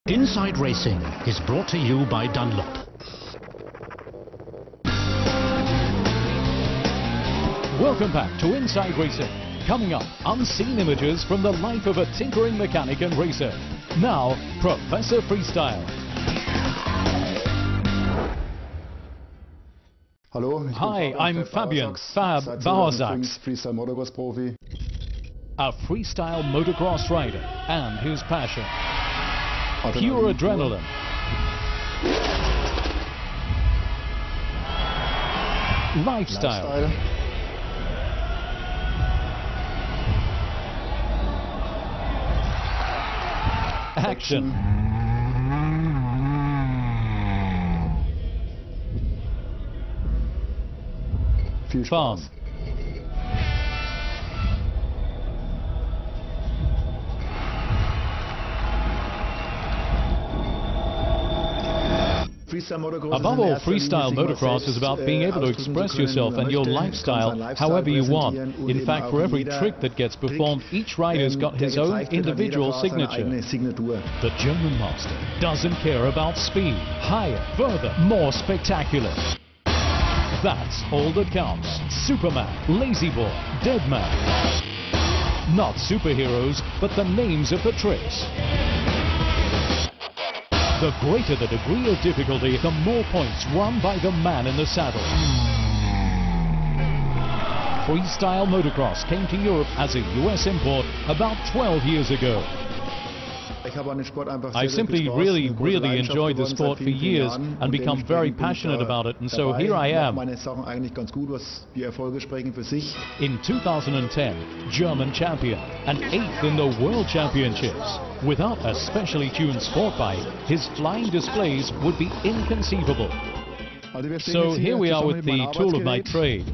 Inside Racing is brought to you by Dunlop. Welcome back to Inside Racing. Coming up, unseen images from the life of a tinkering mechanic and racer. Now, Professor Freestyle. Hi, I'm Fabian Fab Bauersachs, a freestyle motocross rider, and his passion: pure adrenaline, lifestyle, action, fun. Above all, freestyle motocross is about being able to express yourself and your lifestyle however you want. In fact, for every trick that gets performed, each rider's got his own individual signature. The German master doesn't care about speed. Higher, further, more spectacular. That's all that counts. Superman, Lazy Boy, Deadman. Not superheroes, but the names of the tricks. The greater the degree of difficulty, the more points won by the man in the saddle. Freestyle motocross came to Europe as a US import about 12 years ago. I've simply really enjoyed the sport for years and become very passionate about it, and so here I am. In 2010, German champion and 8th in the World Championships. Without a specially tuned sport bike, his flying displays would be inconceivable. So here we are with the tool of my trade.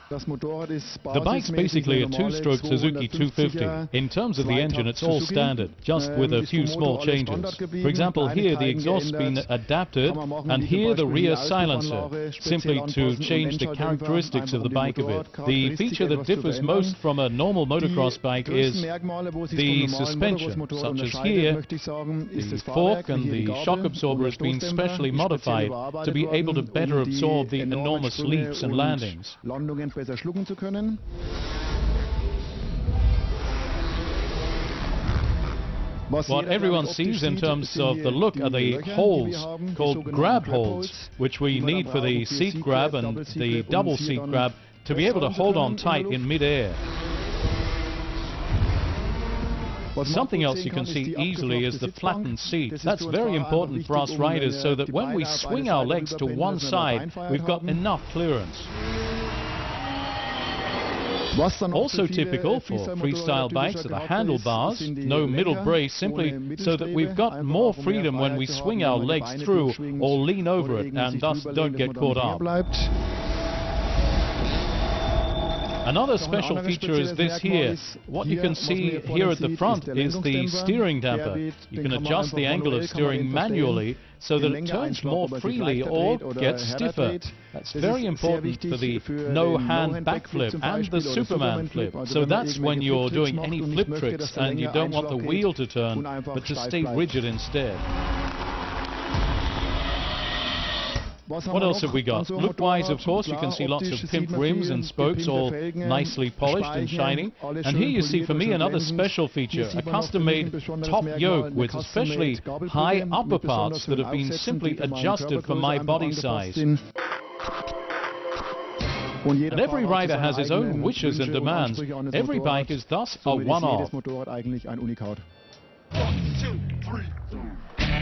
The bike's basically a two-stroke Suzuki 250. In terms of the engine, it's all standard, just with a few small changes. For example, here the exhaust's been adapted, and here the rear silencer, simply to change the characteristics of the bike a bit. The feature that differs most from a normal motocross bike is the suspension, such as here, the fork and the shock absorber has been specially modified to be able to better absorb the enormous leaps and landings. What everyone sees in terms of the look are the holes called grab holes, which we need for the seat grab and the double seat grab to be able to hold on tight in mid-air. Something else you can see easily is the flattened seat. That's very important for us riders so that when we swing our legs to one side, we've got enough clearance. Also typical for freestyle bikes are the handlebars, no middle brace, simply so that we've got more freedom when we swing our legs through or lean over it and thus don't get caught up. Another special feature is this here. What you can see here at the front is the steering damper. You can adjust the angle of steering manually so that it turns more freely or gets stiffer. That's very important for the no-hand backflip and the Superman flip. So that's when you're doing any flip tricks and you don't want the wheel to turn, but to stay rigid instead. What else have we got? Look-wise, of course, you can see lots of pimp rims and spokes, all nicely polished and shiny. And here you see, for me, another special feature, a custom-made top yoke with especially high upper parts that have been simply adjusted for my body size. And every rider has his own wishes and demands. Every bike is thus a one-off.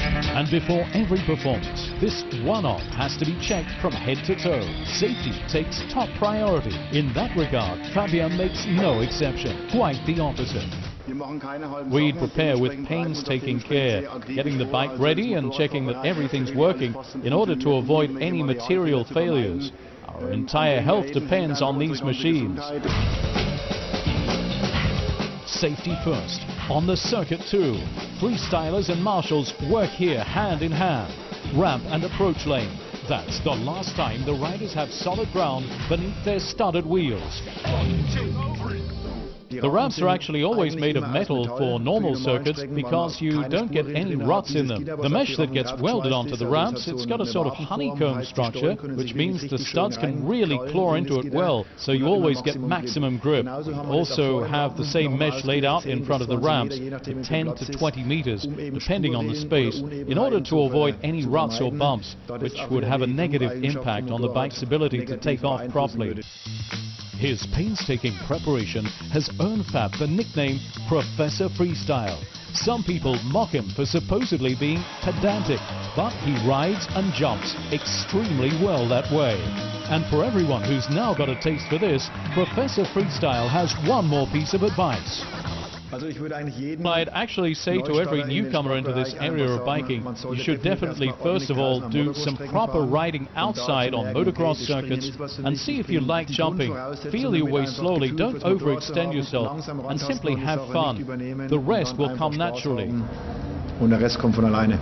And before every performance, this one-off has to be checked from head to toe. Safety takes top priority. In that regard, Fabian makes no exception. Quite the opposite. We prepare with painstaking care, getting the bike ready and checking that everything's working in order to avoid any material failures. Our entire health depends on these machines. Safety first. On the circuit too. Freestylers and marshals work here hand in hand. Ramp and approach lane. That's the last time the riders have solid ground beneath their studded wheels. The ramps are actually always made of metal for normal circuits because you don't get any ruts in them. The mesh that gets welded onto the ramps, it's got a sort of honeycomb structure, which means the studs can really claw into it well, so you always get maximum grip. Also have the same mesh laid out in front of the ramps to 10 to 20 meters, depending on the space, in order to avoid any ruts or bumps, which would have a negative impact on the bike's ability to take off properly. His painstaking preparation has earned Fab the nickname Professor Freestyle. Some people mock him for supposedly being pedantic, but he rides and jumps extremely well that way. And for everyone who's now got a taste for this, Professor Freestyle has one more piece of advice. I'd actually say to every newcomer into this area of biking, you should definitely first of all do some proper riding outside on motocross circuits and see if you like jumping. Feel your way slowly, don't overextend yourself, and simply have fun. The rest will come naturally. Und der Rest kommt von alleine.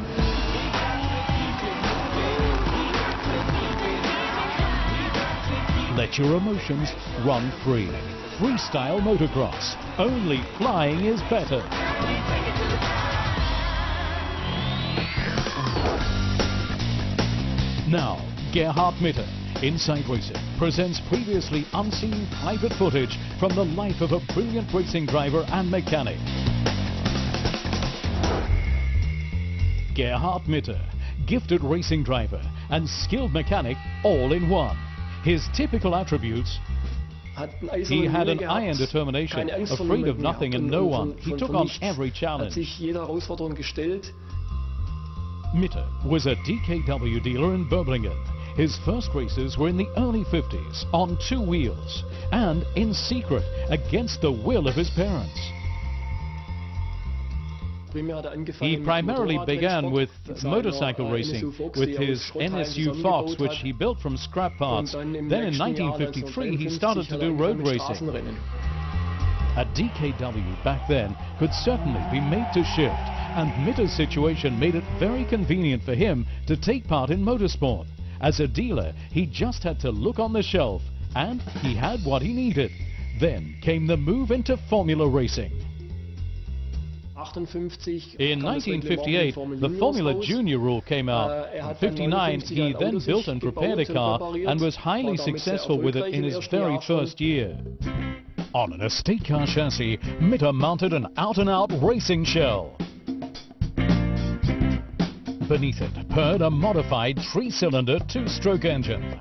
Let your emotions run free. Freestyle motocross. Only flying is better. Now, Gerhard Mitter, Inside Racing, presents previously unseen private footage from the life of a brilliant racing driver and mechanic. Gerhard Mitter, gifted racing driver and skilled mechanic all in one. His typical attributes: he had an iron determination, afraid of nothing and no one. He took on every challenge. Mitter was a DKW dealer in Böblingen. His first races were in the early 50s, on 2 wheels, and in secret, against the will of his parents. He primarily began with motorcycle racing with his NSU Fox, which he built from scrap parts. Then in 1953 he started to do road racing. A DKW back then could certainly be made to shift, and Mitter's situation made it very convenient for him to take part in motorsport. As a dealer, he just had to look on the shelf, and he had what he needed. Then came the move into Formula racing. In 1958, the Formula Junior rule came out. In 59, he then built and prepared a car and was highly successful with it in his very first year. On an estate car chassis, Mitter mounted an out-and-out racing shell. Beneath it purred a modified 3-cylinder 2-stroke engine.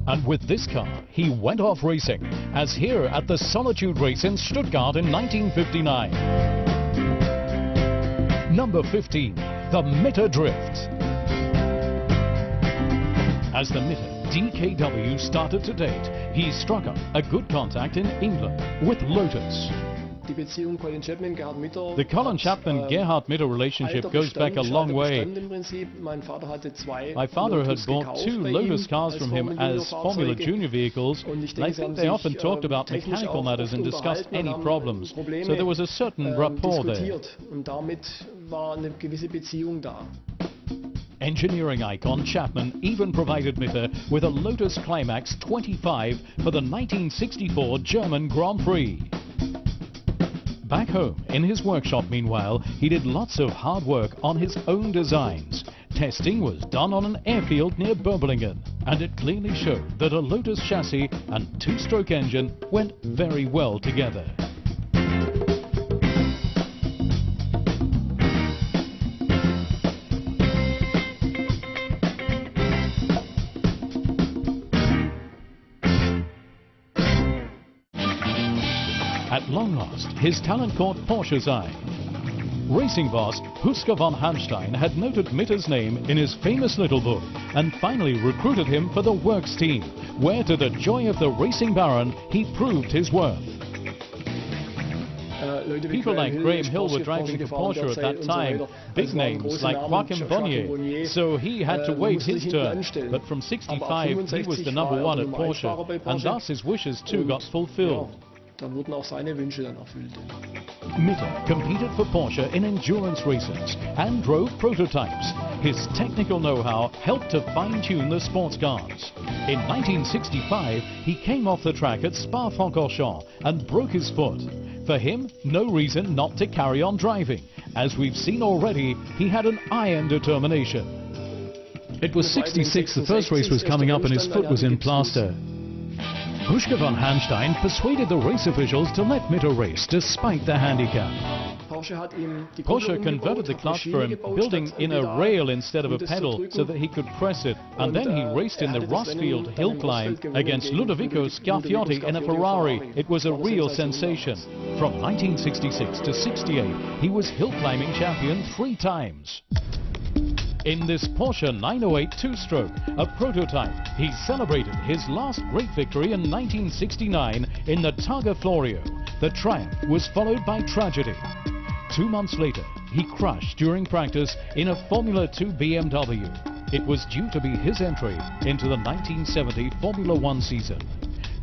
And with this car, he went off racing, as here at the Solitude Race in Stuttgart in 1959. Number 15, the Mitter Drift. As the Mitter DKW started to date, he struck up a good contact in England with Lotus. The Colin Chapman-Gerhard Mitter relationship goes back a long way. My father had bought 2 Lotus cars from him as Formula Junior vehicles, and I think they often talked about mechanical matters and discussed any problems, so there was a certain rapport there. Engineering icon Chapman even provided Mitter with a Lotus Climax 25 for the 1964 German Grand Prix. Back home, in his workshop, meanwhile, he did lots of hard work on his own designs. Testing was done on an airfield near Böblingen, and it clearly showed that a Lotus chassis and 2-stroke engine went very well together. At long last, his talent caught Porsche's eye. Racing boss Husker von Hanstein had noted Mitter's name in his famous little book and finally recruited him for the Works team, where to the joy of the racing baron, he proved his worth. People like Graham Hill were driving for Porsche at that time, big names like Joachim Bonnier, so he had to wait his turn. But from 65 he was the #1 at Porsche, and thus his wishes too got fulfilled. da wurden auch seine Wünsche dann erfüllt. Mitter competed for Porsche in endurance races and drove prototypes. His technical know-how helped to fine-tune the sports cars. In 1965, he came off the track at Spa-Francorchamps and broke his foot. For him, no reason not to carry on driving. As we've seen already, he had an iron determination. It was 66, the first race was coming up and his foot was in plaster. Puschke von Hanstein persuaded the race officials to let Mitter race despite the handicap. Porsche converted the clutch for him, building in a rail instead of a pedal so that he could press it, and then he raced in the Rossfield hill climb against Ludovico Scarfiotti in a Ferrari. It was a real sensation. From 1966 to 68, he was hill climbing champion 3 times. In this Porsche 908 two-stroke, a prototype, he celebrated his last great victory in 1969 in the Targa Florio. The triumph was followed by tragedy. 2 months later, he crashed during practice in a Formula 2 BMW. It was due to be his entry into the 1970 Formula 1 season.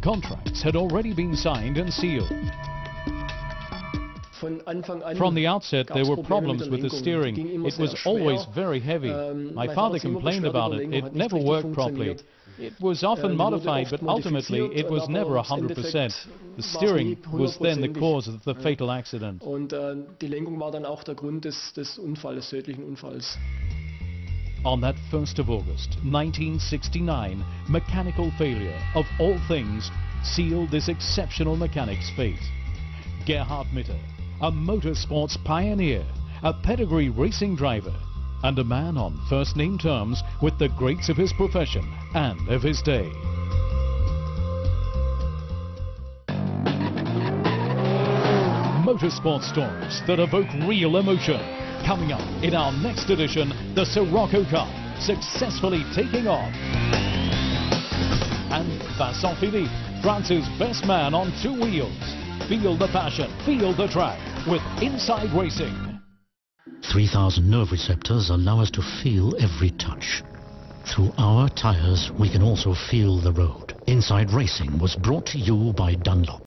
Contracts had already been signed and sealed. From the outset, there were problems with the steering. It was always very heavy. My father complained about it. It never worked properly. It was often modified, but ultimately it was never 100%. The steering was then the cause of the fatal accident. Und die Lenkung war dann auch der Grund des tödlichen Unfalls. On that 1st of August, 1969, mechanical failure, of all things, sealed this exceptional mechanic's fate. Gerhard Mitter, a motorsports pioneer, a pedigree racing driver, and a man on first-name terms with the greats of his profession and of his day. Motorsport stories that evoke real emotion. Coming up in our next edition, the Sirocco Cup, successfully taking off. And Vincent Philippe, France's best man on 2 wheels. Feel the passion, feel the track with Inside Racing. 3,000 nerve receptors allow us to feel every touch. Through our tires, we can also feel the road. Inside Racing was brought to you by Dunlop.